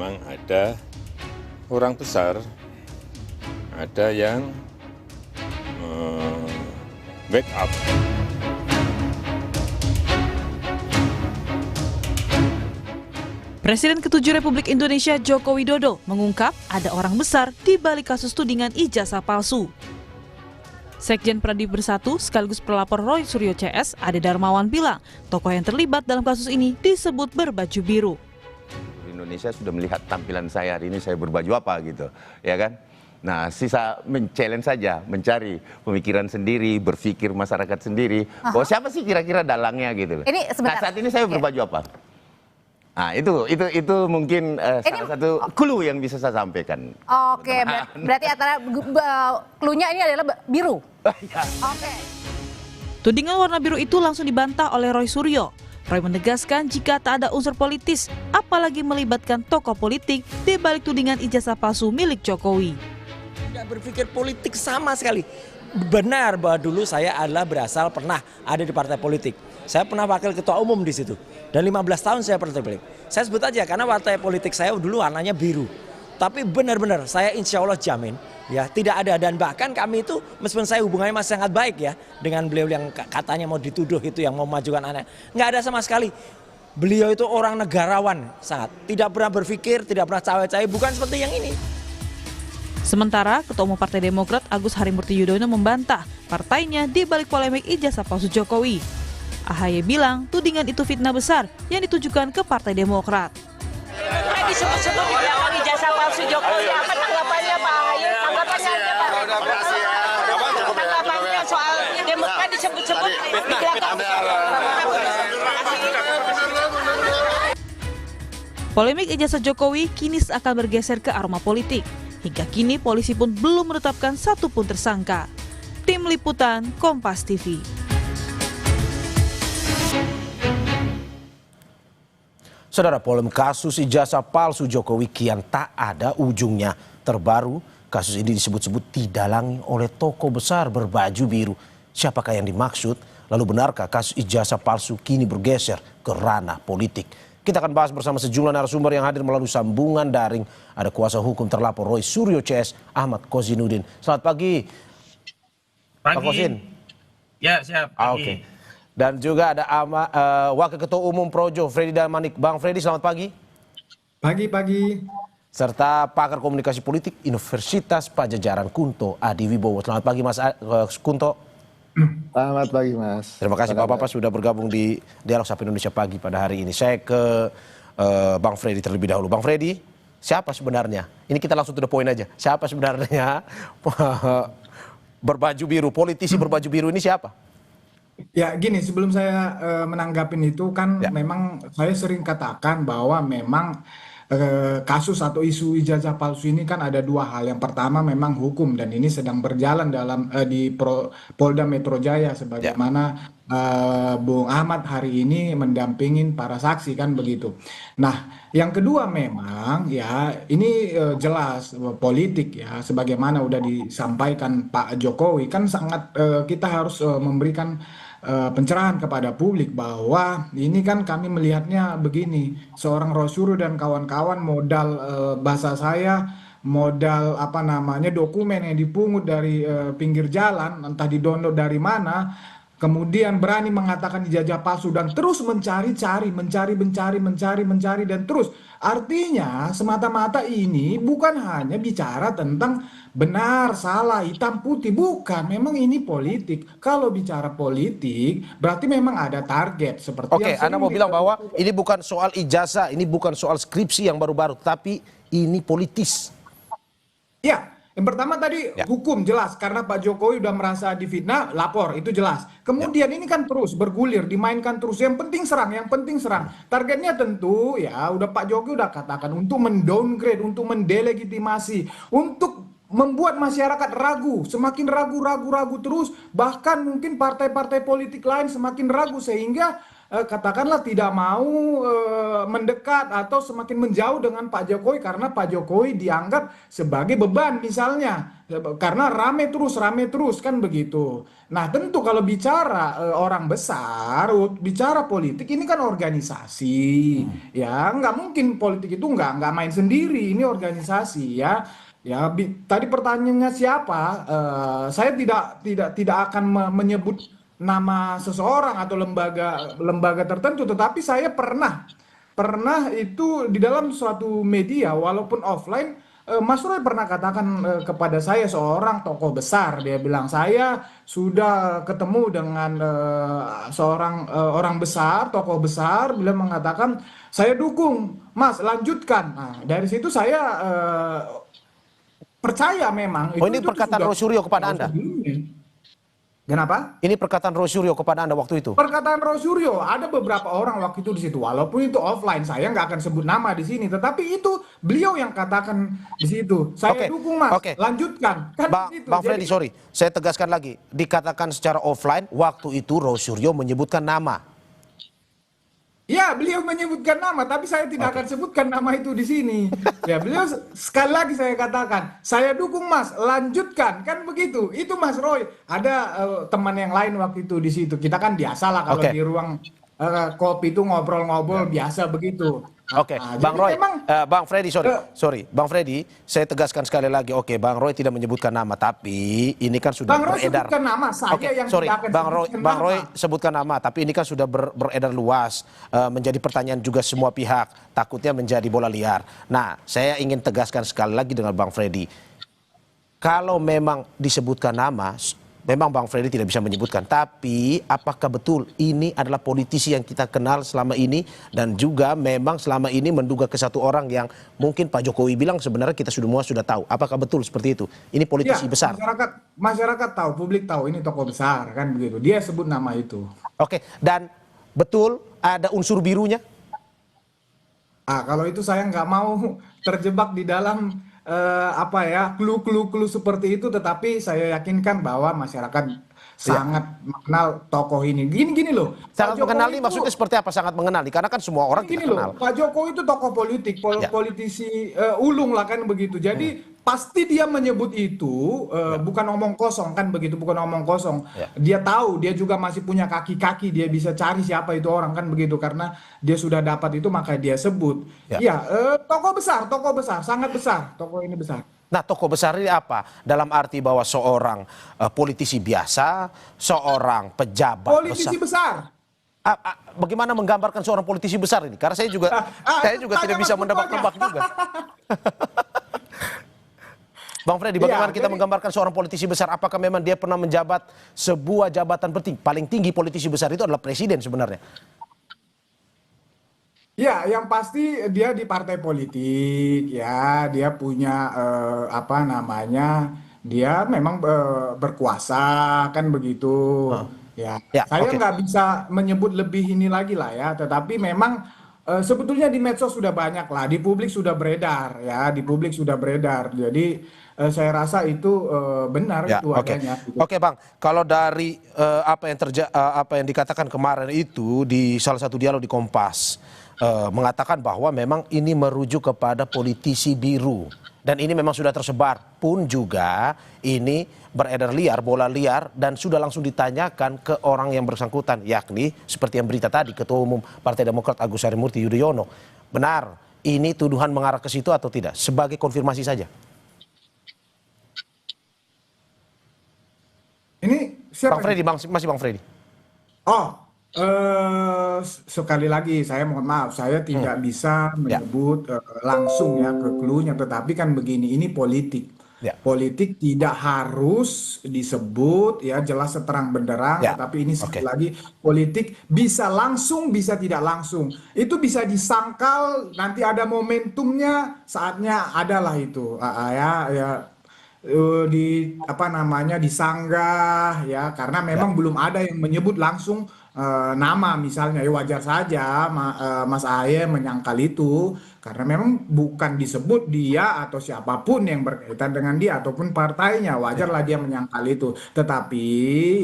memang ada orang besar, ada yang backup. Presiden ke-7 Republik Indonesia Joko Widodo mengungkap ada orang besar di balik kasus tudingan ijazah palsu. Sekjen Pradi Bersatu sekaligus pelapor Roy Suryo CS, Ade Darmawan bilang, tokoh yang terlibat dalam kasus ini disebut berbaju biru. Indonesia sudah melihat tampilan saya hari ini, saya berbaju apa gitu, ya kan? Nah, sisa men-challenge saja, mencari pemikiran sendiri, berpikir masyarakat sendiri. Bahwa siapa sih kira-kira dalangnya gitu. Ini sebentar. Nah, saat ini saya berbaju apa? Nah, itu mungkin salah satu clue yang bisa saya sampaikan. Oke, berarti antara clue-nya ini adalah biru. Ya. Oke. Tudingan warna biru itu langsung dibantah oleh Roy Suryo. Roy menegaskan jika tak ada unsur politis, apalagi melibatkan tokoh politik di balik tudingan ijazah palsu milik Jokowi. Tidak berpikir politik sama sekali. Benar bahwa dulu saya adalah pernah ada di partai politik. Saya pernah wakil ketua umum di situ. Dan 15 tahun saya partai politik. Saya sebut aja karena partai politik saya dulu warnanya biru. Tapi benar-benar saya insya Allah jamin ya tidak ada, dan bahkan kami itu meskipun saya hubungannya masih sangat baik ya dengan beliau yang katanya mau dituduh itu yang mau majukan anak. Nggak ada sama sekali. Beliau itu orang negarawan sangat. Tidak pernah berpikir, tidak pernah cawe-cawe, bukan seperti yang ini. Sementara Ketua Umum Partai Demokrat Agus Harimurti Yudhoyono membantah partainya di balik polemik ijazah palsu Jokowi. AHY bilang tudingan itu fitnah besar yang ditujukan ke Partai Demokrat. Disebut-sebut di belakang ijazah palsu Jokowi, apa tanggapannya Pak AHY? Tanggapannya aja Pak. Tanggapannya soal Demokrat disebut-sebut di belakang. Polemik ijazah Jokowi kini akan bergeser ke aroma politik. Hingga kini polisi pun belum menetapkan satupun tersangka. Tim Liputan Kompas TV. Saudara, polemik kasus ijazah palsu Jokowi kian tak ada ujungnya. Terbaru, kasus ini disebut-sebut didalangi oleh tokoh besar berbaju biru. Siapakah yang dimaksud? Lalu benarkah kasus ijazah palsu kini bergeser ke ranah politik? Kita akan bahas bersama sejumlah narasumber yang hadir melalui sambungan daring. Ada kuasa hukum terlapor Roy Suryo CS, Ahmad Kozinudin. Selamat pagi. Pagi. Pak Kozin. Ya, siap. Pagi. Oke. Dan juga ada Wakil Ketua Umum Projo, Freddy Dalmanik. Bang Freddy, selamat pagi. Pagi. Serta pakar komunikasi politik Universitas Pajajaran Kunto Adi Wibowo. Selamat pagi Mas Kunto. Selamat pagi Mas. Terima kasih Bapak-Bapak sudah bergabung di Dialog Sapa Indonesia Pagi pada hari ini. Saya ke Bang Freddy terlebih dahulu. Bang Freddy, siapa sebenarnya? Ini kita langsung to the point aja. Siapa sebenarnya berbaju biru, politisi berbaju biru ini siapa? Ya gini, sebelum saya menanggapin itu kan memang saya sering katakan bahwa memang kasus atau isu ijazah palsu ini kan ada dua hal. Yang pertama memang hukum, dan ini sedang berjalan dalam di Polda Metro Jaya sebagaimana Bung Ahmad hari ini mendampingin para saksi kan begitu. Nah, yang kedua memang ya ini jelas politik ya, sebagaimana udah disampaikan Pak Jokowi kan sangat kita harus memberikan pencerahan kepada publik bahwa ini kan kami melihatnya begini, seorang Roy Suryo dan kawan-kawan modal bahasa saya, modal dokumen yang dipungut dari pinggir jalan, entah didownload dari mana, kemudian berani mengatakan ijazah palsu dan terus mencari dan terus artinya semata-mata ini bukan hanya bicara tentang benar, salah, hitam, putih, bukan. Memang ini politik. Kalau bicara politik, berarti memang ada target. Seperti Oke, Anda mau bilang bahwa ini bukan soal ijazah, ini bukan soal skripsi yang baru-baru, tapi ini politis. Ya, yang pertama tadi hukum jelas. Karena Pak Jokowi udah merasa difitnah, lapor, itu jelas. Kemudian ini kan terus bergulir, dimainkan terus. Yang penting serang. Targetnya tentu ya, udah Pak Jokowi udah katakan untuk mendowngrade, untuk mendelegitimasi, untuk membuat masyarakat ragu, semakin ragu terus, bahkan mungkin partai-partai politik lain semakin ragu sehingga katakanlah tidak mau mendekat atau semakin menjauh dengan Pak Jokowi karena Pak Jokowi dianggap sebagai beban misalnya. Karena rame terus kan begitu. Nah tentu kalau bicara orang besar, bicara politik ini kan organisasi, ya nggak mungkin politik itu nggak main sendiri, ini organisasi ya. Ya tadi pertanyaannya siapa? Saya tidak akan menyebut nama seseorang atau lembaga tertentu, tetapi saya pernah itu di dalam suatu media walaupun offline. Mas Roy pernah katakan kepada saya, seorang tokoh besar, dia bilang saya sudah ketemu dengan seorang orang besar, tokoh besar, beliau mengatakan saya dukung Mas lanjutkan. Nah dari situ saya percaya memang. Oh, ini perkataan Roy Suryo kepada Anda? Kenapa? Ini perkataan Roy Suryo kepada Anda waktu itu? Perkataan Roy Suryo, ada beberapa orang waktu itu di situ, walaupun itu offline, saya nggak akan sebut nama di sini, tetapi itu beliau yang katakan di situ. Saya dukung Mas, lanjutkan. Kan Bang Freddy, sorry, saya tegaskan lagi, dikatakan secara offline, waktu itu Roy Suryo menyebutkan nama. Ya, beliau menyebutkan nama, tapi saya tidak akan sebutkan nama itu di sini. Ya, beliau sekali lagi saya katakan, saya dukung Mas, lanjutkan, kan begitu. Itu Mas Roy. Ada teman yang lain waktu itu di situ. Kita kan biasalah kalau di ruang kopi itu ngobrol-ngobrol biasa begitu. Oke, Bang Roy, Bang Freddy, sorry, Bang Freddy, saya tegaskan sekali lagi, Bang Roy tidak menyebutkan nama, tapi ini kan sudah Bang Roy beredar. sebutkan nama, saya yang tidak akan Bang Roy sebutkan nama, tapi ini kan sudah beredar luas, menjadi pertanyaan juga semua pihak, takutnya menjadi bola liar. Nah, saya ingin tegaskan sekali lagi dengan Bang Freddy, kalau memang disebutkan nama, memang Bang Freddy tidak bisa menyebutkan, tapi apakah betul ini adalah politisi yang kita kenal selama ini dan juga memang selama ini menduga ke satu orang yang mungkin Pak Jokowi bilang sebenarnya kita semua sudah tahu. Apakah betul seperti itu? Ini politisi besar. Masyarakat tahu, publik tahu ini tokoh besar kan begitu. Dia sebut nama itu. Oke, dan betul ada unsur birunya? Kalau itu saya nggak mau terjebak di dalam clue seperti itu, tetapi saya yakinkan bahwa masyarakat sangat mengenal tokoh ini. Gini loh. Sangat mengenali maksudnya seperti apa sangat mengenali? Karena kan semua orang kita kenal. Pak Jokowi itu tokoh politik, politisi ulung lah kan begitu. Jadi pasti dia menyebut itu bukan omong kosong kan begitu, bukan omong kosong. Dia tahu, dia juga masih punya kaki-kaki, dia bisa cari siapa itu orang kan begitu, karena dia sudah dapat itu maka dia sebut. Tokoh besar, sangat besar, tokoh ini besar. Nah, tokoh besar ini apa? Dalam arti bahwa seorang politisi biasa, seorang pejabat politisi besar. Bagaimana menggambarkan seorang politisi besar ini? Karena saya juga tidak bisa menebak-nebak juga. Bang Freddy, bagaimana kita menggambarkan seorang politisi besar? Apakah memang dia pernah menjabat sebuah jabatan penting? Paling tinggi politisi besar itu adalah presiden sebenarnya. Ya, yang pasti dia di partai politik, ya, dia punya dia memang berkuasa kan begitu. Saya nggak bisa menyebut lebih ini lagi lah ya, tetapi memang sebetulnya di medsos sudah banyak lah, di publik sudah beredar ya, Jadi saya rasa itu benar itu adanya. Oke Bang, kalau dari apa yang dikatakan kemarin itu di salah satu dialog di Kompas, mengatakan bahwa memang ini merujuk kepada politisi biru dan ini memang sudah tersebar pun juga ini beredar liar, bola liar dan sudah langsung ditanyakan ke orang yang bersangkutan, yakni seperti yang berita tadi Ketua Umum Partai Demokrat Agus Harimurti Yudhoyono. Benar, ini tuduhan mengarah ke situ atau tidak? Sebagai konfirmasi saja. Ini siapa? Bang Freddy, masih Bang Freddy. Sekali lagi saya mohon maaf, saya tidak bisa menyebut langsung ya ke clue-nya, tetapi kan begini, ini politik. Politik tidak harus disebut ya jelas seterang benderang, tapi ini sekali lagi politik bisa langsung bisa tidak langsung. Itu bisa disangkal, nanti ada momentumnya, saatnya adalah itu disanggah ya, karena memang belum ada yang menyebut langsung nama misalnya, wajar saja Mas Ahaye menyangkal itu karena memang bukan disebut dia atau siapapun yang berkaitan dengan dia ataupun partainya, wajarlah dia menyangkal itu. Tetapi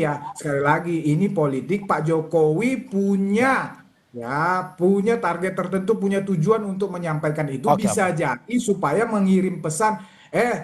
ya sekali lagi ini politik, Pak Jokowi punya ya punya target tertentu, punya tujuan untuk menyampaikan itu, Oke, bisa jadi supaya mengirim pesan,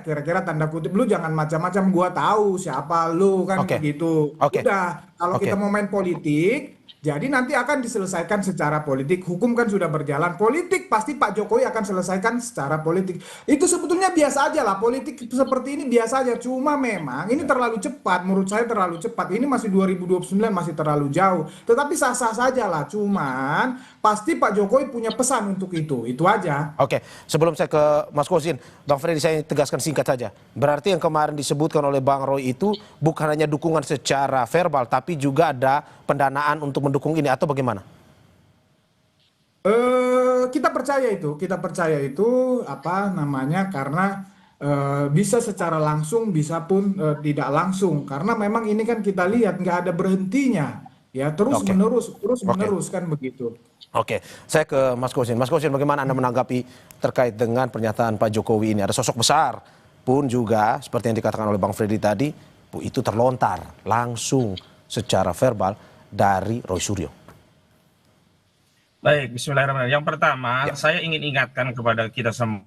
kira-kira tanda kutip, lu jangan macam-macam, gua tahu siapa lu, kan oke, begitu. oke, Udah, kalau oke. kita mau main politik, jadi nanti akan diselesaikan secara politik. Hukum kan sudah berjalan, politik pasti Pak Jokowi akan selesaikan secara politik. Itu sebetulnya biasa aja lah, politik seperti ini biasa aja. Cuma memang ini terlalu cepat, menurut saya terlalu cepat. Ini masih 2029, masih terlalu jauh. Tetapi sah-sah saja lah. Cuman pasti Pak Jokowi punya pesan untuk itu aja. Oke, sebelum saya ke Mas Kosin, Bang Freddy, saya tegaskan singkat saja. Berarti yang kemarin disebutkan oleh Bang Roy itu bukan hanya dukungan secara verbal, tapi juga ada pendanaan untuk mendukung ini, atau bagaimana? Kita percaya itu apa namanya, karena bisa secara langsung, bisa pun tidak langsung. Karena memang ini kan kita lihat nggak ada berhentinya, ya terus Oke. menerus kan begitu. Oke, saya ke Mas Kosin. Mas Kosin, bagaimana Anda menanggapi terkait dengan pernyataan Pak Jokowi ini? Ada sosok besar pun juga, seperti yang dikatakan oleh Bang Freddy tadi, itu terlontar langsung secara verbal dari Roy Suryo. Baik, bismillahirrahmanirrahim. Yang pertama, saya ingin ingatkan kepada kita semua.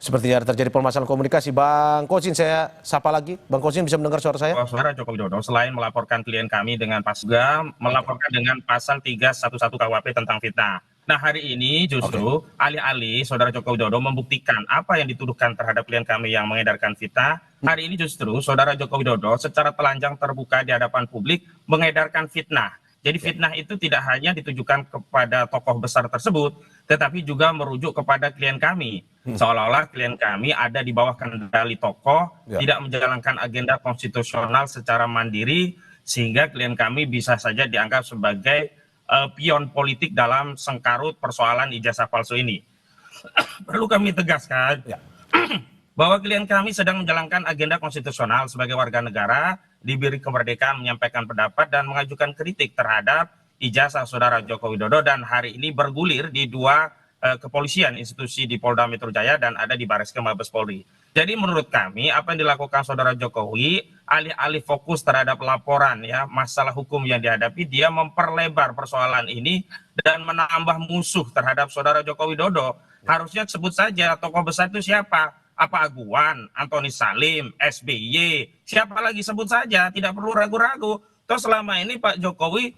Sepertinya ada terjadi permasalahan komunikasi. Bang Kosin, saya sapa lagi. Bang Kosin bisa mendengar suara saya? Saudara Joko Widodo selain melaporkan klien kami dengan juga melaporkan dengan pasal 311 KUHP tentang fitnah. Nah, hari ini justru alih-alih Saudara Joko Widodo membuktikan apa yang dituduhkan terhadap klien kami yang mengedarkan fitnah, hari ini justru Saudara Joko Widodo secara telanjang terbuka di hadapan publik mengedarkan fitnah. Jadi fitnah itu tidak hanya ditujukan kepada tokoh besar tersebut, tetapi juga merujuk kepada klien kami. Seolah-olah klien kami ada di bawah kendali tokoh, tidak menjalankan agenda konstitusional secara mandiri, sehingga klien kami bisa saja dianggap sebagai pion politik dalam sengkarut persoalan ijazah palsu ini. Perlu kami tegaskan bahwa klien kami sedang menjalankan agenda konstitusional sebagai warga negara, diberi kemerdekaan menyampaikan pendapat dan mengajukan kritik terhadap ijazah Saudara Joko Widodo, dan hari ini bergulir di dua kepolisian institusi di Polda Metro Jaya dan ada di Bareskrim Mabes Polri. Jadi menurut kami apa yang dilakukan Saudara Jokowi, alih-alih fokus terhadap laporan ya masalah hukum yang dihadapi, dia memperlebar persoalan ini dan menambah musuh terhadap Saudara Joko Widodo. Harusnya sebut saja tokoh besar itu siapa. Apa Aguan, Antoni Salim, SBY, siapa lagi sebut saja, tidak perlu ragu-ragu. Toh selama ini Pak Jokowi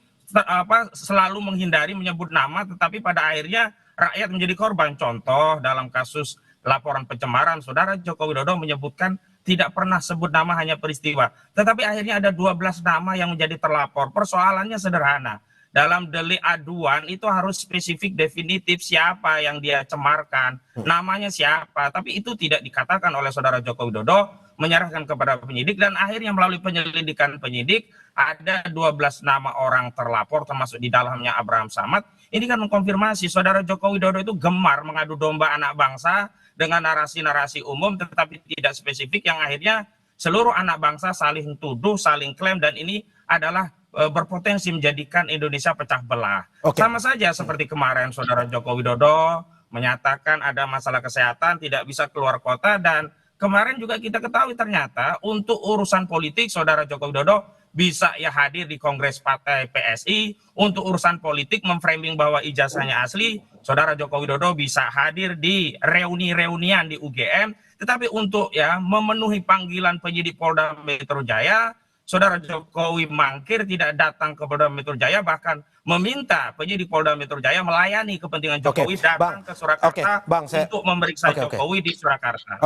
selalu menghindari menyebut nama, tetapi pada akhirnya rakyat menjadi korban. Contoh dalam kasus laporan pencemaran, Saudara Joko Widodo menyebutkan tidak pernah sebut nama, hanya peristiwa. Tetapi akhirnya ada 12 nama yang menjadi terlapor. Persoalannya sederhana. Dalam delik aduan itu harus spesifik definitif siapa yang dia cemarkan, namanya siapa. Tapi itu tidak dikatakan oleh Saudara Joko Widodo, menyerahkan kepada penyidik, dan akhirnya melalui penyelidikan penyidik ada 12 nama orang terlapor termasuk di dalamnya Abraham Samad. Ini kan mengkonfirmasi Saudara Joko Widodo itu gemar mengadu domba anak bangsa dengan narasi-narasi umum tetapi tidak spesifik, yang akhirnya seluruh anak bangsa saling tuduh, saling klaim, dan ini adalah berpotensi menjadikan Indonesia pecah belah. Sama saja seperti kemarin Saudara Joko Widodo menyatakan ada masalah kesehatan, tidak bisa keluar kota, dan kemarin juga kita ketahui ternyata untuk urusan politik Saudara Joko Widodo bisa ya hadir di Kongres Partai PSI, untuk urusan politik memframing bahwa ijazahnya asli, Saudara Joko Widodo bisa hadir di reuni-reunian di UGM, tetapi untuk ya memenuhi panggilan penyidik Polda Metro Jaya, Saudara Jokowi mangkir, tidak datang ke Polda Metro Jaya, bahkan meminta penyidik Polda Metro Jaya melayani kepentingan Jokowi datang ke Surakarta untuk memeriksa Jokowi di Surakarta.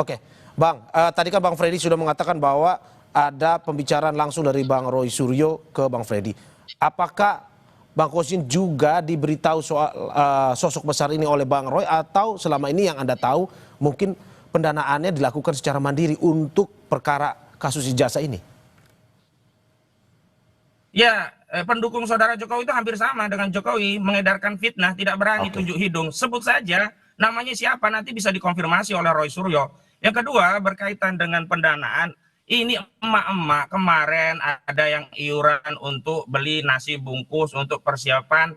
Bang, tadi kan Bang Freddy sudah mengatakan bahwa ada pembicaraan langsung dari Bang Roy Suryo ke Bang Freddy. Apakah Bang Kosin juga diberitahu soal sosok besar ini oleh Bang Roy, atau selama ini yang Anda tahu mungkin pendanaannya dilakukan secara mandiri untuk perkara kasus ijazah ini? Ya, pendukung Saudara Jokowi itu hampir sama dengan Jokowi, mengedarkan fitnah, tidak berani tunjuk hidung. Sebut saja namanya siapa, nanti bisa dikonfirmasi oleh Roy Suryo. Yang kedua, berkaitan dengan pendanaan, ini emak-emak kemarin ada yang iuran untuk beli nasi bungkus untuk persiapan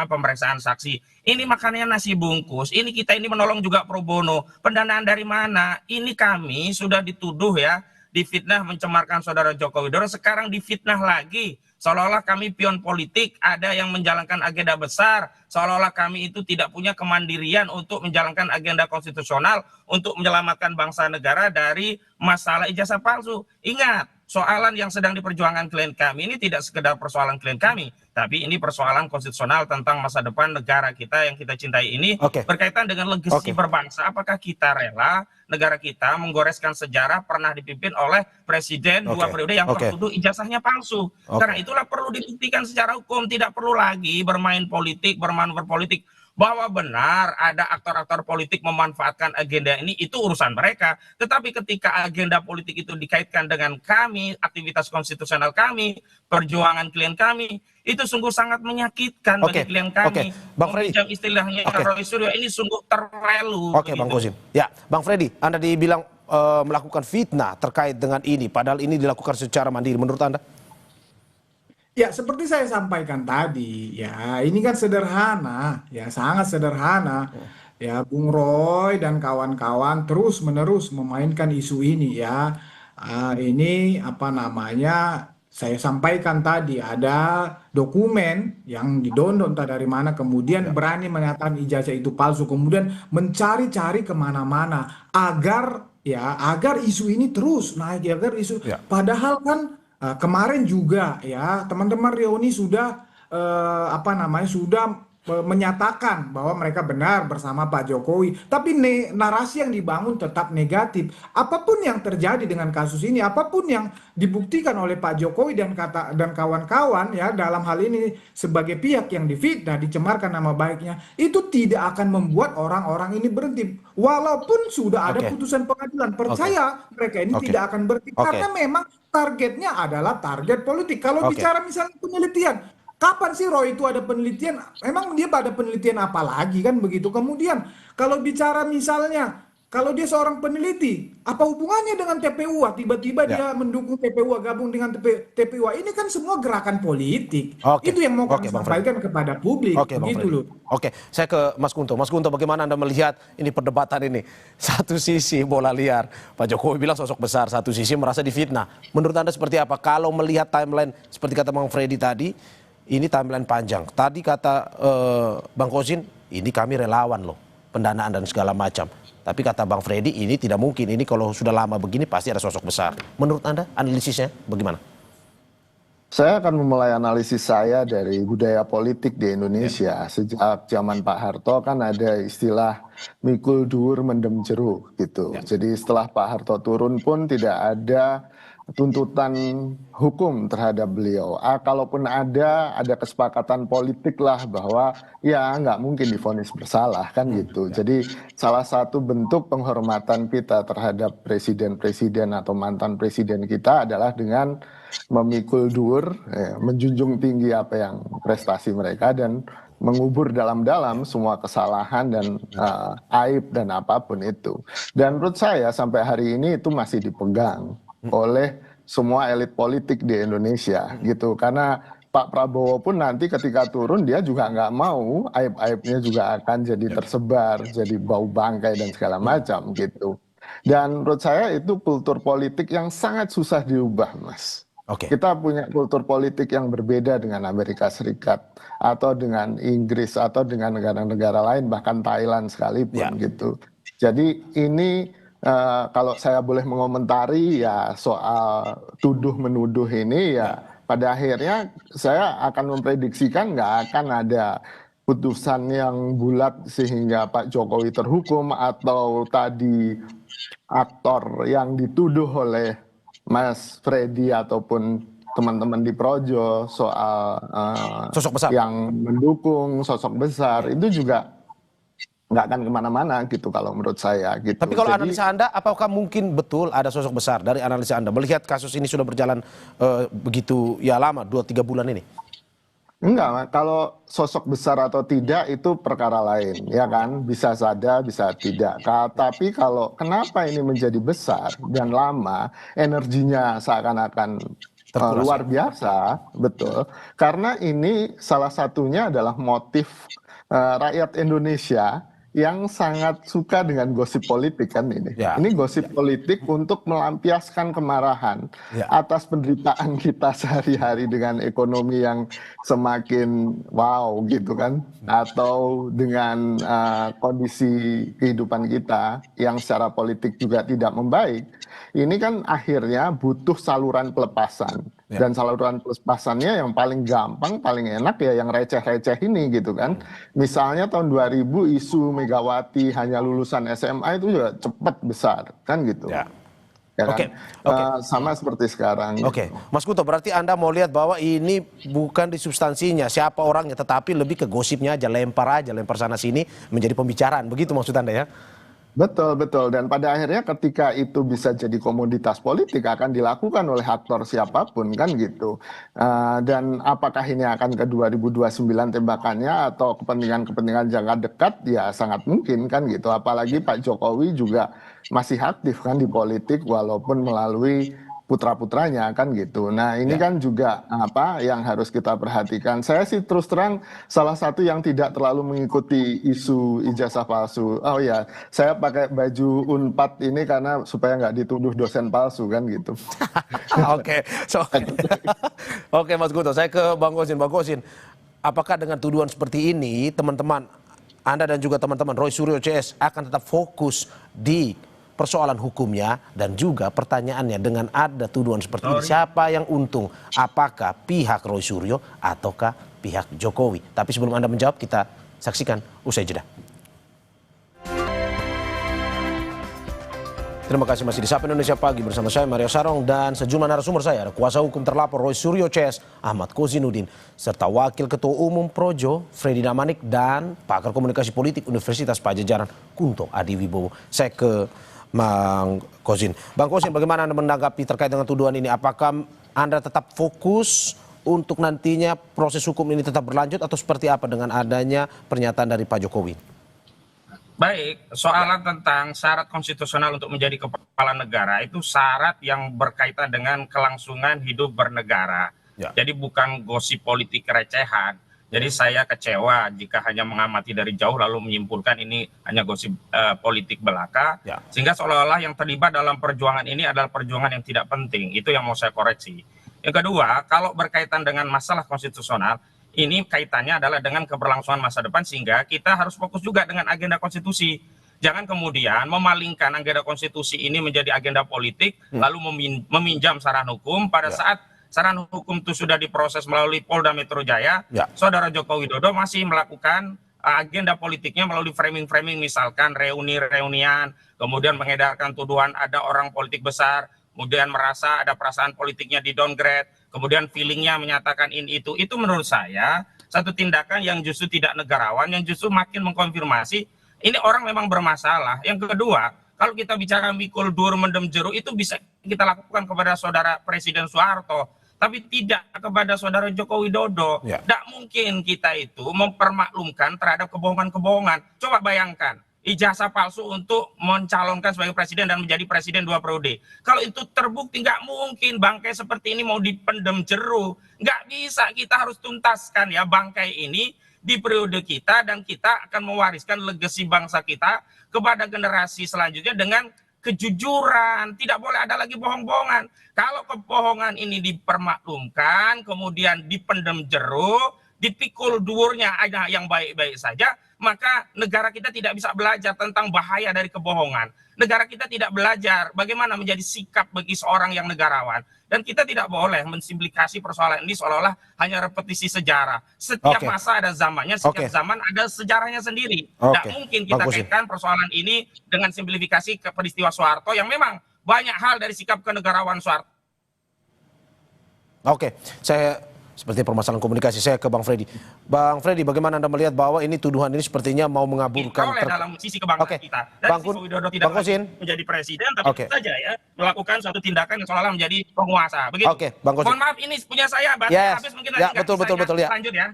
pemeriksaan saksi. Ini makannya nasi bungkus, ini kita ini menolong juga pro bono. Pendanaan dari mana? Ini kami sudah dituduh ya, difitnah mencemarkan saudara Joko Widodo, sekarang difitnah lagi. Seolah-olah kami pion politik, ada yang menjalankan agenda besar, seolah-olah kami itu tidak punya kemandirian untuk menjalankan agenda konstitusional untuk menyelamatkan bangsa negara dari masalah ijazah palsu. Ingat, soalan yang sedang diperjuangkan klien kami ini tidak sekedar persoalan klien kami, tapi ini persoalan konstitusional tentang masa depan negara kita yang kita cintai ini, berkaitan dengan legasi berbangsa. Apakah kita rela negara kita menggoreskan sejarah pernah dipimpin oleh presiden 2 periode yang tertuduh ijazahnya palsu? Karena itulah perlu dibuktikan secara hukum, tidak perlu lagi bermain politik, bermanuver politik. Bahwa benar ada aktor-aktor politik memanfaatkan agenda ini, itu urusan mereka. Tetapi ketika agenda politik itu dikaitkan dengan kami, aktivitas konstitusional kami, perjuangan klien kami, itu sungguh sangat menyakitkan bagi klien kami. Bang Freddy, istilahnya Roy Suryo ini sungguh terlalu. Bang Kozim. Ya, Bang Freddy, Anda dibilang melakukan fitnah terkait dengan ini, padahal ini dilakukan secara mandiri. Menurut Anda? Ya, seperti saya sampaikan tadi, ya ini kan sederhana, ya sangat sederhana. Ya, Bung Roy dan kawan-kawan terus-menerus memainkan isu ini ya. Ini apa namanya? Saya sampaikan tadi ada dokumen yang didondong entah dari mana, kemudian berani menyatakan ijazah itu palsu, kemudian mencari-cari kemana-mana agar isu ini terus naik, agar isu. Padahal kan kemarin juga ya teman-teman reuni sudah sudah menyatakan bahwa mereka benar bersama Pak Jokowi, tapi narasi yang dibangun tetap negatif. Apapun yang terjadi dengan kasus ini, apapun yang dibuktikan oleh Pak Jokowi dan kawan-kawan ya dalam hal ini sebagai pihak yang difitnah, dicemarkan nama baiknya, itu tidak akan membuat orang-orang ini berhenti. Walaupun sudah ada putusan pengadilan, percaya mereka ini tidak akan berhenti karena memang targetnya adalah target politik. Kalau bicara misalnya penelitian, kapan sih Roy itu ada penelitian? Emang dia pada penelitian apa lagi kan begitu? Kemudian kalau bicara misalnya, kalau dia seorang peneliti, apa hubungannya dengan TPUA? Tiba-tiba dia mendukung TPUA, gabung dengan TPUA. Ini kan semua gerakan politik. Itu yang mau kami sampaikan kepada publik. Begitu loh. Saya ke Mas Kunto. Mas Kunto, bagaimana Anda melihat ini perdebatan ini? Satu sisi bola liar, Pak Jokowi bilang sosok besar, satu sisi merasa difitnah. Menurut Anda seperti apa? Kalau melihat timeline seperti kata Bang Freddy tadi, ini timeline panjang. Tadi kata Bang Kozin, ini kami relawan loh, pendanaan dan segala macam. Tapi kata Bang Freddy, ini tidak mungkin. Ini kalau sudah lama begini pasti ada sosok besar. Menurut Anda, analisisnya bagaimana? Saya akan memulai analisis saya dari budaya politik di Indonesia. Sejak zaman Pak Harto kan ada istilah mikul dur mendem jeruk gitu. Jadi setelah Pak Harto turun pun tidak ada tuntutan hukum terhadap beliau. Kalaupun ada kesepakatan politik lah bahwa ya nggak mungkin divonis bersalah kan gitu. Jadi salah satu bentuk penghormatan kita terhadap presiden-presiden atau mantan presiden kita adalah dengan memikul dur, menjunjung tinggi apa yang prestasi mereka dan mengubur dalam-dalam semua kesalahan dan aib dan apapun itu. Dan menurut saya sampai hari ini itu masih dipegang oleh semua elit politik di Indonesia gitu, karena Pak Prabowo pun nanti ketika turun dia juga nggak mau aib-aibnya juga akan jadi tersebar, jadi bau bangkai dan segala macam gitu. Dan menurut saya itu kultur politik yang sangat susah diubah, Mas. Kita punya kultur politik yang berbeda dengan Amerika Serikat atau dengan Inggris atau dengan negara-negara lain, bahkan Thailand sekalipun gitu. Jadi ini kalau saya boleh mengomentari ya soal tuduh-menuduh ini ya pada akhirnya saya akan memprediksikan nggak akan ada putusan yang bulat sehingga Pak Jokowi terhukum atau tadi aktor yang dituduh oleh Mas Freddy ataupun teman-teman di Projo soal sosok besar yang mendukung sosok besar itu juga nggak akan kemana-mana gitu kalau menurut saya gitu. Tapi kalau analisa Anda, apakah mungkin betul ada sosok besar dari analisa Anda melihat kasus ini sudah berjalan begitu ya lama, 2-3 bulan ini? Enggak, kalau sosok besar atau tidak itu perkara lain, ya kan? Bisa saja, bisa tidak. Tapi kalau kenapa ini menjadi besar dan lama, energinya seakan-akan luar biasa, betul. Karena ini salah satunya adalah motif rakyat Indonesia yang sangat suka dengan gosip politik kan ini. Ya. Ini gosip politik untuk melampiaskan kemarahan atas penderitaan kita sehari-hari dengan ekonomi yang semakin wow gitu kan, atau dengan kondisi kehidupan kita yang secara politik juga tidak membaik. Ini kan akhirnya butuh saluran pelepasan. Dan saluran pelepasannya yang paling gampang, paling enak ya yang receh-receh ini gitu kan. Misalnya tahun 2000 isu Megawati hanya lulusan SMA itu juga cepat besar kan gitu. Ya kan? Sama seperti sekarang. Oke, Mas Kuto, berarti Anda mau lihat bahwa ini bukan di substansinya siapa orangnya, tetapi lebih ke gosipnya aja, lempar sana sini menjadi pembicaraan. Begitu maksud Anda ya? Betul, betul. Dan pada akhirnya ketika itu bisa jadi komoditas politik akan dilakukan oleh aktor siapapun kan gitu. Dan apakah ini akan ke 2029 tembakannya atau kepentingan-kepentingan jangka dekat ya sangat mungkin kan gitu. Apalagi Pak Jokowi juga masih aktif kan di politik walaupun melalui putra-putranya kan gitu. Nah ini kan juga apa yang harus kita perhatikan. Saya sih terus terang salah satu yang tidak terlalu mengikuti isu ijazah palsu. Oh ya, saya pakai baju Unpad ini karena supaya nggak dituduh dosen palsu kan gitu. Oke, Oke Mas Kuto, saya ke Bang Kosin. Bang Kosin, apakah dengan tuduhan seperti ini teman-teman Anda dan juga teman-teman Roy Suryo CS akan tetap fokus di persoalan hukumnya, dan juga pertanyaannya dengan ada tuduhan seperti ini, siapa yang untung? Apakah pihak Roy Suryo ataukah pihak Jokowi? Tapi sebelum Anda menjawab, kita saksikan usai jeda. Terima kasih masih di Sapa Indonesia Pagi bersama saya Mario Sarong dan sejumlah narasumber saya. Ada kuasa hukum terlapor Roy Suryo CS, Ahmad Kozinudin, serta Wakil Ketua Umum Projo, Freddy Namanik, dan pakar komunikasi politik Universitas Padjadjaran, Kunto Adiwibowo. Saya ke Bang Kozin. Bang Kozin, bagaimana Anda menanggapi terkait dengan tuduhan ini? Apakah Anda tetap fokus untuk nantinya proses hukum ini tetap berlanjut atau seperti apa dengan adanya pernyataan dari Pak Jokowi? Baik, soalan tentang syarat konstitusional untuk menjadi kepala negara itu syarat yang berkaitan dengan kelangsungan hidup bernegara. Jadi bukan gosip politik recehan. Jadi saya kecewa jika hanya mengamati dari jauh lalu menyimpulkan ini hanya gosip politik belaka. Sehingga seolah-olah yang terlibat dalam perjuangan ini adalah perjuangan yang tidak penting. Itu yang mau saya koreksi. Yang kedua, kalau berkaitan dengan masalah konstitusional, ini kaitannya adalah dengan keberlangsungan masa depan sehingga kita harus fokus juga dengan agenda konstitusi. Jangan kemudian memalingkan agenda konstitusi ini menjadi agenda politik, lalu meminjam saran hukum pada saat saran hukum itu sudah diproses melalui Polda Metro Jaya, Saudara Joko Widodo masih melakukan agenda politiknya melalui framing-framing, misalkan reuni-reunian, kemudian mengedarkan tuduhan ada orang politik besar, kemudian merasa ada perasaan politiknya di downgrade, kemudian feelingnya menyatakan ini itu menurut saya satu tindakan yang justru tidak negarawan, yang justru makin mengkonfirmasi ini orang memang bermasalah. Yang kedua, kalau kita bicara mikul dur mendem jeruk itu bisa kita lakukan kepada Saudara Presiden Soeharto, tapi tidak kepada Saudara Joko Widodo. Tidak mungkin kita itu mempermaklumkan terhadap kebohongan-kebohongan. Coba bayangkan, ijazah palsu untuk mencalonkan sebagai presiden dan menjadi presiden 2 periode. Kalau itu terbukti, nggak mungkin bangkai seperti ini mau dipendem jeruk. Nggak bisa, kita harus tuntaskan ya bangkai ini di periode kita, dan kita akan mewariskan legasi bangsa kita kepada generasi selanjutnya dengan kejujuran. Tidak boleh ada lagi bohong-bohongan. Kalau kebohongan ini dipermaklumkan, kemudian dipendem jeruk, dipikul durnya ada yang baik-baik saja, maka negara kita tidak bisa belajar tentang bahaya dari kebohongan. Negara kita tidak belajar bagaimana menjadi sikap bagi seorang yang negarawan. Dan kita tidak boleh mensimplikasi persoalan ini seolah-olah hanya repetisi sejarah. Setiap masa ada zamannya, setiap zaman ada sejarahnya sendiri. Tidak mungkin kita kaitkan persoalan ini dengan simplifikasi ke peristiwa Soeharto yang memang banyak hal dari sikap kenegarawan Soeharto. Saya seperti permasalahan komunikasi, saya ke Bang Freddy. Bang Freddy, bagaimana Anda melihat bahwa ini tuduhan ini sepertinya mau mengaburkan dalam sisi kebangsaan kita. Dan Joko Widodo tidak menjadi presiden, tapi saja ya melakukan suatu tindakan yang seolah-olah menjadi penguasa. Begitu. Mohon maaf, ini punya saya, habis mungkin nanti betul ya. Lanjut ya.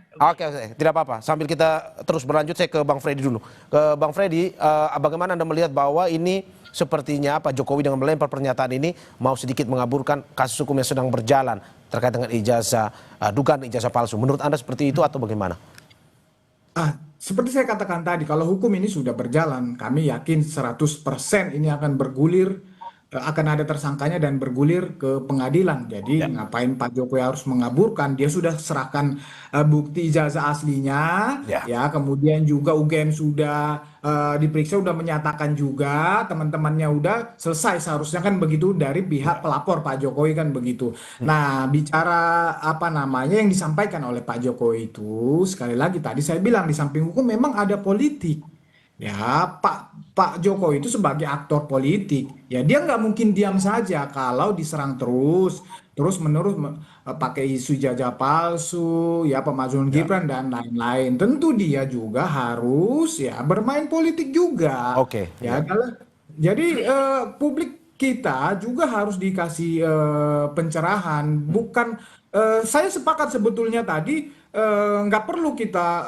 Tidak apa-apa. Sambil kita terus berlanjut, saya ke Bang Freddy dulu. Ke Bang Freddy, bagaimana Anda melihat bahwa ini sepertinya Pak Jokowi dengan melempar pernyataan ini mau sedikit mengaburkan kasus hukum yang sedang berjalan terkait dengan ijazah, dugaan ijazah palsu. Menurut Anda seperti itu atau bagaimana? seperti saya katakan tadi, kalau hukum ini sudah berjalan, kami yakin 100% ini akan bergulir, akan ada tersangkanya dan bergulir ke pengadilan. Jadi ngapain Pak Jokowi harus mengaburkan? Dia sudah serahkan bukti ijazah aslinya, ya. Kemudian juga UGM sudah diperiksa, udah menyatakan juga, teman-temannya udah selesai. Seharusnya kan begitu dari pihak pelapor Pak Jokowi kan begitu. Nah, bicara apa namanya yang disampaikan oleh Pak Jokowi itu, sekali lagi tadi saya bilang di samping hukum memang ada politik. Ya, Pak Jokowi itu sebagai aktor politik, ya dia nggak mungkin diam saja kalau diserang terus menerus pakai isu jajah palsu, ya pemakzulan Gibran dan lain-lain. Tentu dia juga harus ya bermain politik juga. Ya, jadi publik kita juga harus dikasih pencerahan. Bukan, saya sepakat sebetulnya tadi. Nggak perlu kita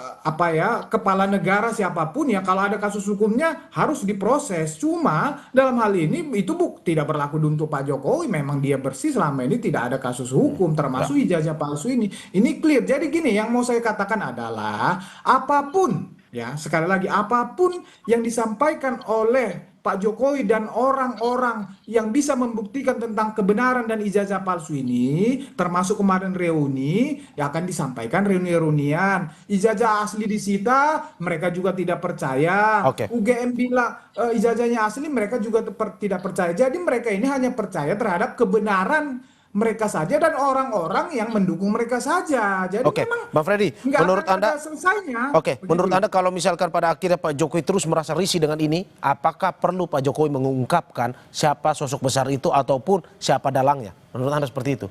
kepala negara siapapun ya kalau ada kasus hukumnya harus diproses. Cuma dalam hal ini itu tidak berlaku untuk Pak Jokowi. Memang dia bersih selama ini, tidak ada kasus hukum termasuk ijazah palsu ini. Ini clear. Jadi gini, yang mau saya katakan adalah apapun ya, sekali lagi apapun yang disampaikan oleh Pak Jokowi dan orang-orang yang bisa membuktikan tentang kebenaran dan ijazah palsu ini, termasuk kemarin reuni, yang akan disampaikan reuni-reunian. Ijazah asli disita, mereka juga tidak percaya. UGM bilang ijazahnya asli, mereka juga tidak percaya. Jadi mereka ini hanya percaya terhadap kebenaran mereka saja dan orang-orang yang mendukung mereka saja. Jadi memang Bang Freddy, menurut Anda selesainya. Menurut Anda kalau misalkan pada akhirnya Pak Jokowi terus merasa risih dengan ini, apakah perlu Pak Jokowi mengungkapkan siapa sosok besar itu ataupun siapa dalangnya? Menurut Anda seperti itu?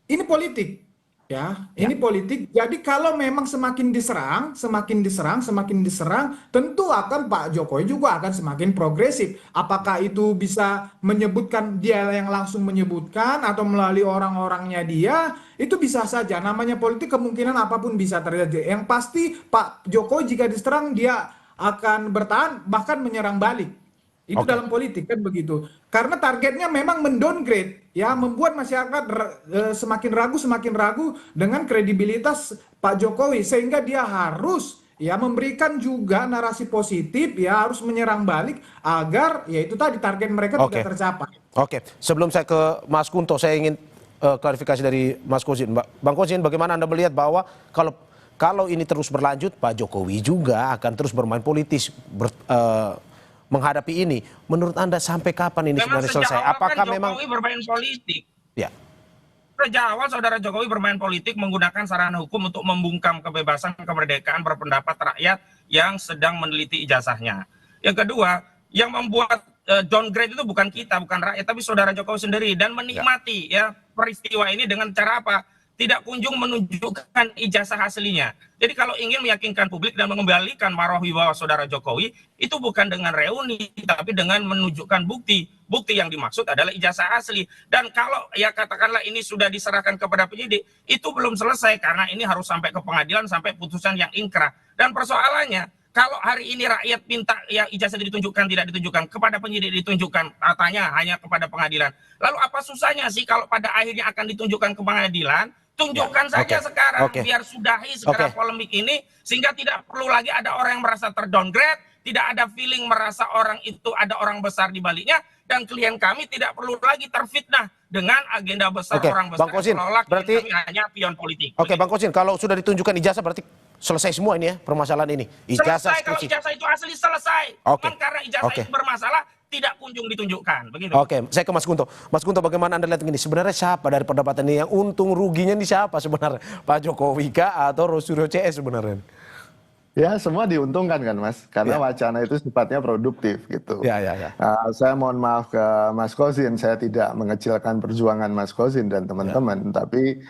Ini politik. Ya, ini politik. Jadi kalau memang semakin diserang, tentu akan Pak Jokowi juga akan semakin progresif. Apakah itu bisa menyebutkan, dia yang langsung menyebutkan atau melalui orang-orangnya dia, itu bisa saja. Namanya politik, kemungkinan apapun bisa terjadi. Yang pasti Pak Jokowi jika diserang dia akan bertahan bahkan menyerang balik. Itu dalam politik kan begitu. Karena targetnya memang mendowngrade, ya, membuat masyarakat semakin ragu dengan kredibilitas Pak Jokowi, sehingga dia harus ya memberikan juga narasi positif, ya harus menyerang balik agar ya itu tadi target mereka tidak tercapai. Sebelum saya ke Mas Kunto, saya ingin klarifikasi dari Mas Kozin. Bang Kozin, bagaimana Anda melihat bahwa kalau ini terus berlanjut, Pak Jokowi juga akan terus bermain politis menghadapi ini? Menurut Anda sampai kapan ini sebenarnya selesai? Apakah memang Jokowi bermain politik? Ya. Sejak awal saudara Jokowi bermain politik menggunakan sarana hukum untuk membungkam kebebasan kemerdekaan berpendapat rakyat yang sedang meneliti ijazahnya. Yang kedua, yang membuat downgrade itu bukan kita, bukan rakyat, tapi saudara Jokowi sendiri, dan menikmati ya peristiwa ini dengan cara apa? Tidak kunjung menunjukkan ijazah aslinya. Jadi kalau ingin meyakinkan publik dan mengembalikan marwah wibawa saudara Jokowi, itu bukan dengan reuni, tapi dengan menunjukkan bukti. Bukti yang dimaksud adalah ijazah asli. Dan kalau ya katakanlah ini sudah diserahkan kepada penyidik, itu belum selesai karena ini harus sampai ke pengadilan, sampai putusan yang ingkrah. Dan persoalannya, kalau hari ini rakyat minta ya ijazah ditunjukkan, tidak ditunjukkan, kepada penyidik ditunjukkan, katanya hanya kepada pengadilan. Lalu apa susahnya sih kalau pada akhirnya akan ditunjukkan ke pengadilan? Tunjukkan saja sekarang, biar sudahi segera polemik ini, sehingga tidak perlu lagi ada orang yang merasa terdowngrade, tidak ada feeling merasa orang itu ada orang besar di baliknya, dan klien kami tidak perlu lagi terfitnah dengan agenda besar orang besar. Bang Kozin, berarti kami hanya pion politik. Bang Kozin, kalau sudah ditunjukkan ijazah berarti selesai semua ini ya permasalahan ini. Ijazah selesai, kalau ijazah itu asli selesai. Karena ijazah itu bermasalah, tidak kunjung ditunjukkan. Begitu. Saya ke Mas Kunto. Mas Kunto, bagaimana Anda lihat ini? Sebenarnya siapa dari perdebatan ini yang untung ruginya ini siapa sebenarnya? Pak Jokowi kah atau Roy CS sebenarnya? Ya, semua diuntungkan kan, Mas, karena wacana itu sifatnya produktif gitu. Saya mohon maaf ke Mas Kozin, saya tidak mengecilkan perjuangan Mas Kozin dan teman-teman, tapi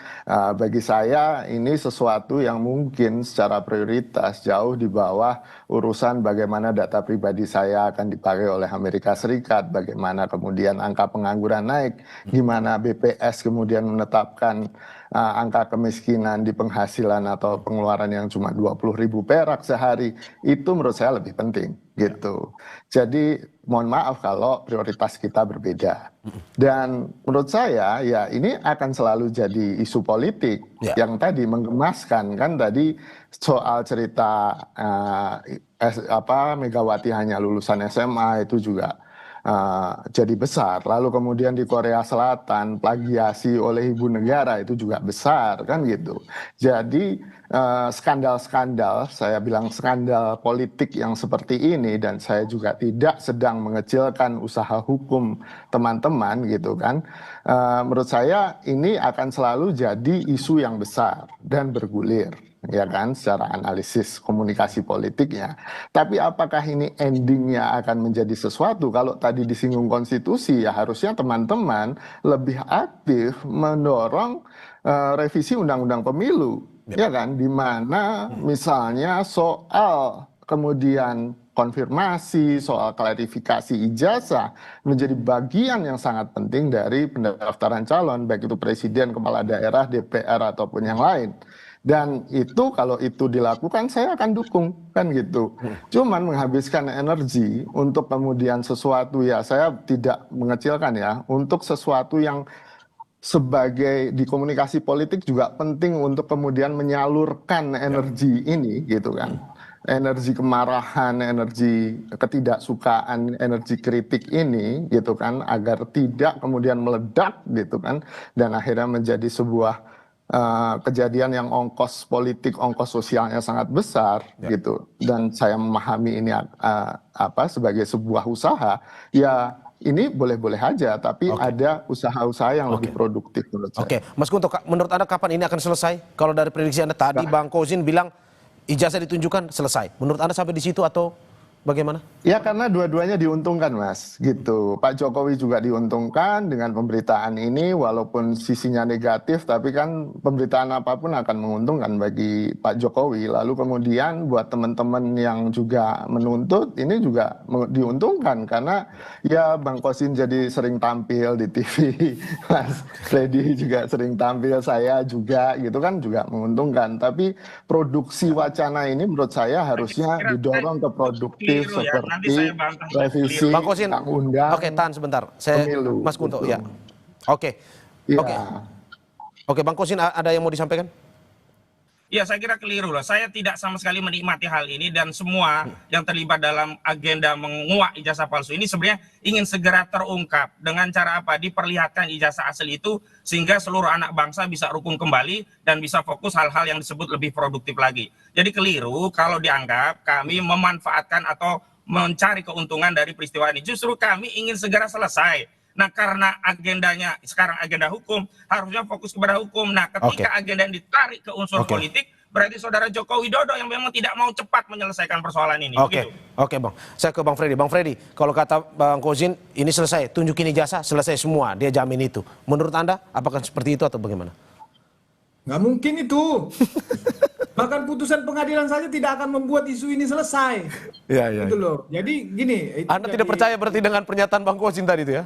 bagi saya ini sesuatu yang mungkin secara prioritas jauh di bawah urusan bagaimana data pribadi saya akan dipakai oleh Amerika Serikat, bagaimana kemudian angka pengangguran naik, gimana BPS kemudian menetapkan angka kemiskinan di penghasilan atau pengeluaran yang cuma 20.000 perak perak sehari, itu menurut saya lebih penting gitu. Jadi mohon maaf kalau prioritas kita berbeda. Dan menurut saya ya ini akan selalu jadi isu politik yang tadi menggemaskan kan tadi soal cerita Megawati hanya lulusan SMA itu juga jadi besar. Lalu kemudian di Korea Selatan plagiasi oleh ibu negara itu juga besar kan gitu. Jadi skandal-skandal, saya bilang skandal politik yang seperti ini, dan saya juga tidak sedang mengecilkan usaha hukum teman-teman gitu kan. Menurut saya ini akan selalu jadi isu yang besar dan bergulir, ya kan, secara analisis komunikasi politiknya. Tapi apakah ini endingnya akan menjadi sesuatu? Kalau tadi disinggung konstitusi, ya harusnya teman-teman lebih aktif mendorong revisi undang-undang pemilu, ya kan, di mana misalnya soal kemudian konfirmasi, soal klarifikasi ijazah menjadi bagian yang sangat penting dari pendaftaran calon, baik itu presiden, kepala daerah, DPR ataupun yang lain. Dan itu kalau itu dilakukan saya akan dukung kan gitu. Cuman menghabiskan energi untuk kemudian sesuatu, ya saya tidak mengecilkan ya, untuk sesuatu yang sebagai di komunikasi politik juga penting untuk kemudian menyalurkan energi ini gitu kan. Energi kemarahan, energi ketidaksukaan, energi kritik ini gitu kan, agar tidak kemudian meledak gitu kan, dan akhirnya menjadi sebuah kejadian yang ongkos politik, ongkos sosialnya sangat besar gitu. Dan saya memahami ini sebagai sebuah usaha, ya ini boleh-boleh aja, tapi ada usaha-usaha yang lebih produktif menurut saya. Oke, Mas Kunto, menurut Anda kapan ini akan selesai? Kalau dari prediksi Anda tadi, Bang Kozin bilang ijazah ditunjukkan selesai. Menurut Anda sampai di situ atau bagaimana? Ya karena dua-duanya diuntungkan Mas, gitu. Pak Jokowi juga diuntungkan dengan pemberitaan ini, walaupun sisinya negatif, tapi kan pemberitaan apapun akan menguntungkan bagi Pak Jokowi. Lalu kemudian buat teman-teman yang juga menuntut, ini juga diuntungkan karena ya Bang Kosin jadi sering tampil di TV, Mas Freddy juga sering tampil, saya juga gitu kan, juga menguntungkan. Tapi produksi wacana ini menurut saya harusnya didorong ke produktif seperti revisi Bang Kosin, undang-undang. Oke, tahan sebentar. Saya pemilu, Mas Kunto, gitu. ya. Oke. Ya. Oke, Bang Kosin ada yang mau disampaikan? Ya, saya kira keliru loh. Saya tidak sama sekali menikmati hal ini, dan semua yang terlibat dalam agenda menguak ijazah palsu ini sebenarnya ingin segera terungkap. Dengan cara apa? Diperlihatkan ijazah asli itu sehingga seluruh anak bangsa bisa rukun kembali dan bisa fokus hal-hal yang disebut lebih produktif lagi. Jadi keliru kalau dianggap kami memanfaatkan atau mencari keuntungan dari peristiwa ini. Justru kami ingin segera selesai. Nah, karena agendanya sekarang agenda hukum, harusnya fokus kepada hukum. Nah, ketika agenda yang ditarik ke unsur politik, berarti saudara Joko Widodo yang memang tidak mau cepat menyelesaikan persoalan ini. Oke, Bang. Saya ke Bang Freddy. Bang Freddy, kalau kata Bang Kozin, ini selesai, tunjukin ijazah, selesai semua, dia jamin itu. Menurut Anda, apakah seperti itu atau bagaimana? Nggak mungkin itu. Bahkan putusan pengadilan saja tidak akan membuat isu ini selesai. Gitu loh. Jadi gini. Anda tidak percaya berarti dengan pernyataan Bang Kozin tadi itu ya?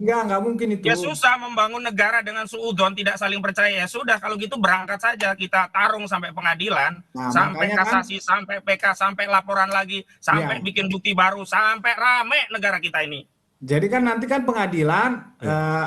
Nggak mungkin itu. Ya susah membangun negara dengan suudon, tidak saling percaya. Ya sudah, kalau gitu berangkat saja, kita tarung sampai pengadilan, sampai kasasi, sampai PK, sampai laporan lagi, sampai bikin bukti baru, sampai rame negara kita ini. Jadi kan nanti kan pengadilan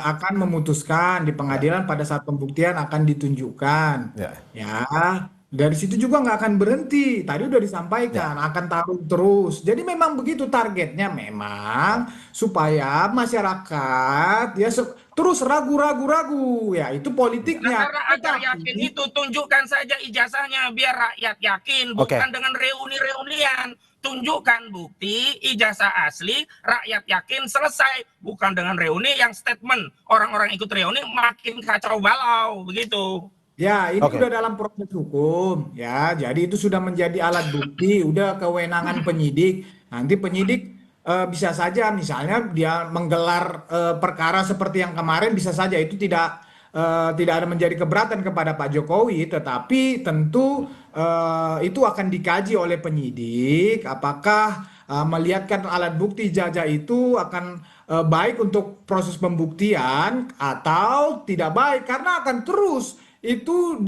akan memutuskan, di pengadilan pada saat pembuktian akan ditunjukkan. Ya. Dari situ juga nggak akan berhenti. Tadi udah disampaikan, akan tarung terus. Jadi memang begitu targetnya, memang supaya masyarakat ya terus ragu-ragu. Ya itu politiknya. Nah, karena agar yakin itu, tunjukkan saja ijazahnya biar rakyat yakin, bukan dengan reuni-reunian. Tunjukkan bukti ijazah asli, rakyat yakin, selesai. Bukan dengan reuni yang statement orang-orang ikut reuni makin kacau balau, begitu. Ya, ini udah dalam proses hukum, ya. Jadi itu sudah menjadi alat bukti, udah kewenangan penyidik. Nanti penyidik bisa saja, misalnya dia menggelar perkara seperti yang kemarin, bisa saja itu tidak ada menjadi keberatan kepada Pak Jokowi, tetapi tentu itu akan dikaji oleh penyidik. Apakah melihatkan alat bukti ijazah itu akan baik untuk proses pembuktian atau tidak baik, karena akan terus itu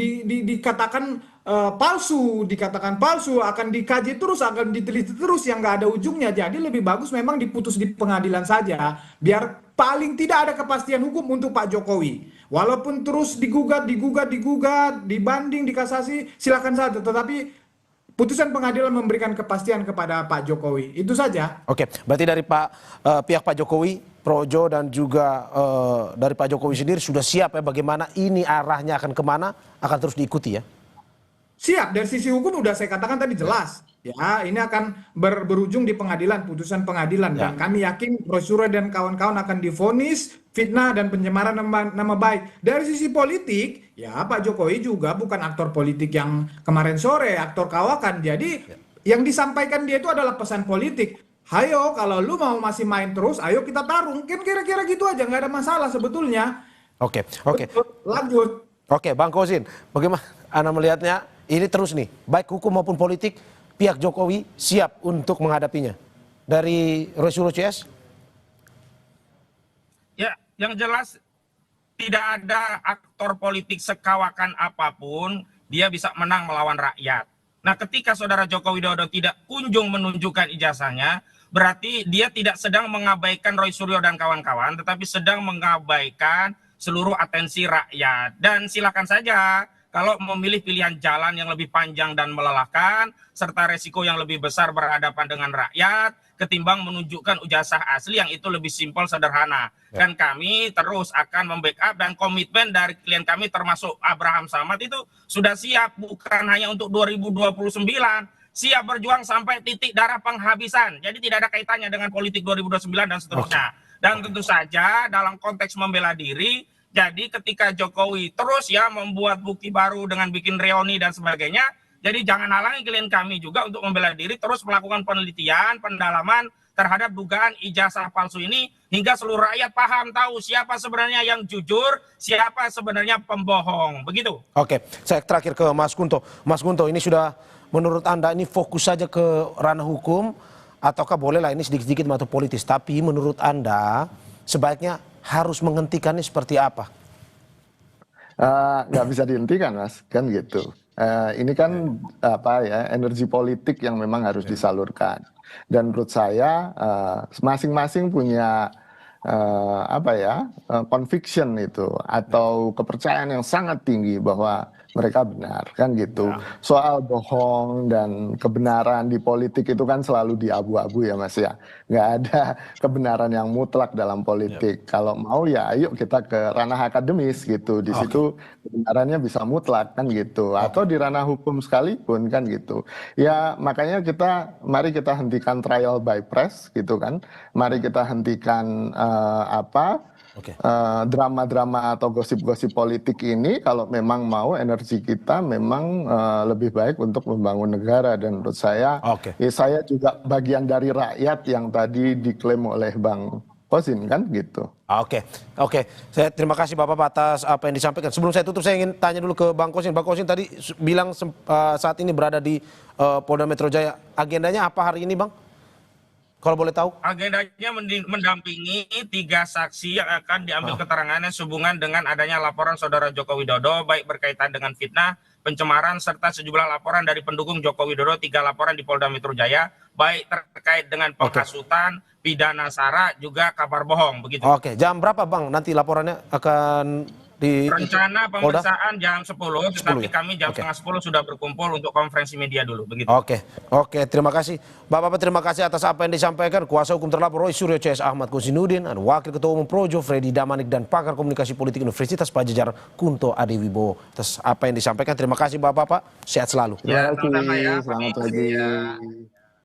dikatakan dikatakan palsu, akan dikaji terus, akan diteliti terus yang nggak ada ujungnya. Jadi lebih bagus memang diputus di pengadilan saja, biar paling tidak ada kepastian hukum untuk Pak Jokowi. Walaupun terus digugat, dibanding, dikasasi, silakan saja. Tetapi putusan pengadilan memberikan kepastian kepada Pak Jokowi. Itu saja. Oke, berarti dari pihak Pak Jokowi, Projo dan juga dari Pak Jokowi sendiri sudah siap ya bagaimana ini arahnya akan kemana, akan terus diikuti ya? Siap, dari sisi hukum udah saya katakan tadi jelas. Ya, ini akan berujung di pengadilan, putusan pengadilan. Dan kami yakin Roy Suryo dan kawan-kawan akan divonis fitnah dan pencemaran nama baik. Dari sisi politik, ya Pak Jokowi juga bukan aktor politik yang kemarin sore, aktor kawakan. Jadi yang disampaikan dia itu adalah pesan politik. Hayo, kalau lu mau masih main terus, ayo kita tarung. Kan kira-kira gitu aja, nggak ada masalah sebetulnya. Oke. Lanjut. Oke, Bang Kosin, bagaimana Anda melihatnya? Ini terus nih, baik hukum maupun politik, pihak Jokowi siap untuk menghadapinya. Dari Roy Suryo CS? Ya, yang jelas tidak ada aktor politik sekawakan apapun, dia bisa menang melawan rakyat. Nah, ketika Saudara Joko Widodo tidak kunjung menunjukkan ijazahnya, berarti dia tidak sedang mengabaikan Roy Suryo dan kawan-kawan, tetapi sedang mengabaikan seluruh atensi rakyat. Dan silakan saja, kalau memilih pilihan jalan yang lebih panjang dan melelahkan, serta resiko yang lebih besar berhadapan dengan rakyat, ketimbang menunjukkan ijazah asli yang itu lebih simpel, sederhana. Dan kami terus akan membackup dan komitmen dari klien kami termasuk Abraham Samad itu sudah siap, bukan hanya untuk 2029, siap berjuang sampai titik darah penghabisan. Jadi tidak ada kaitannya dengan politik 2029 dan seterusnya. Dan tentu saja dalam konteks membela diri, jadi ketika Jokowi terus ya membuat bukti baru dengan bikin reuni dan sebagainya, jadi jangan halangi klien kami juga untuk membela diri, terus melakukan penelitian, pendalaman terhadap dugaan ijazah palsu ini, hingga seluruh rakyat paham, tahu siapa sebenarnya yang jujur, siapa sebenarnya pembohong. Begitu. Oke, saya terakhir ke Mas Kunto. Mas Kunto, ini sudah menurut Anda ini fokus saja ke ranah hukum, ataukah bolehlah ini sedikit-sedikit atau politis, tapi menurut Anda sebaiknya harus menghentikannya seperti apa? Nggak bisa dihentikan, Mas, kan gitu. Ini kan energi politik yang memang harus disalurkan. Dan menurut saya masing-masing punya conviction itu atau kepercayaan yang sangat tinggi bahwa mereka benar, kan gitu. Soal bohong dan kebenaran di politik itu kan selalu di abu-abu ya Mas ya. Nggak ada kebenaran yang mutlak dalam politik. Kalau mau ya ayo kita ke ranah akademis gitu. Di situ kebenarannya bisa mutlak kan gitu. Atau di ranah hukum sekalipun kan gitu. Ya makanya mari kita hentikan trial by press gitu kan. Mari kita hentikan drama-drama atau gosip-gosip politik ini, kalau memang mau energi kita memang lebih baik untuk membangun negara. Dan menurut saya, saya juga bagian dari rakyat yang tadi diklaim oleh Bang Kosin kan gitu. Oke. Saya terima kasih Bapak atas apa yang disampaikan. Sebelum saya tutup, saya ingin tanya dulu ke Bang Kosin. Bang Kosin tadi bilang saat ini berada di Polda Metro Jaya. Agendanya apa hari ini, Bang? Kalau boleh tahu? Agendanya mendampingi 3 saksi yang akan diambil keterangannya sehubungan dengan adanya laporan Saudara Joko Widodo, baik berkaitan dengan fitnah, pencemaran, serta sejumlah laporan dari pendukung Joko Widodo, 3 laporan di Polda Metro Jaya, baik terkait dengan penghasutan, pidana sara, juga kabar bohong. Begitu. Oke, jam berapa Bang nanti laporannya akan di rencana pemeriksaan jam 10, tetapi kami jam setengah 10 sudah berkumpul untuk konferensi media dulu. Begitu. Oke, terima kasih. Bapak-bapak terima kasih atas apa yang disampaikan. Kuasa hukum terlapor Roy Suryo CS Ahmad Kosinudin, Wakil Ketua Umum Projo Freddy Damanik, dan pakar komunikasi politik Universitas Padjadjaran Kunto Adewibowo. Atas apa yang disampaikan, terima kasih Bapak-bapak. Sehat selalu. Terima kasih. Selamat pagi.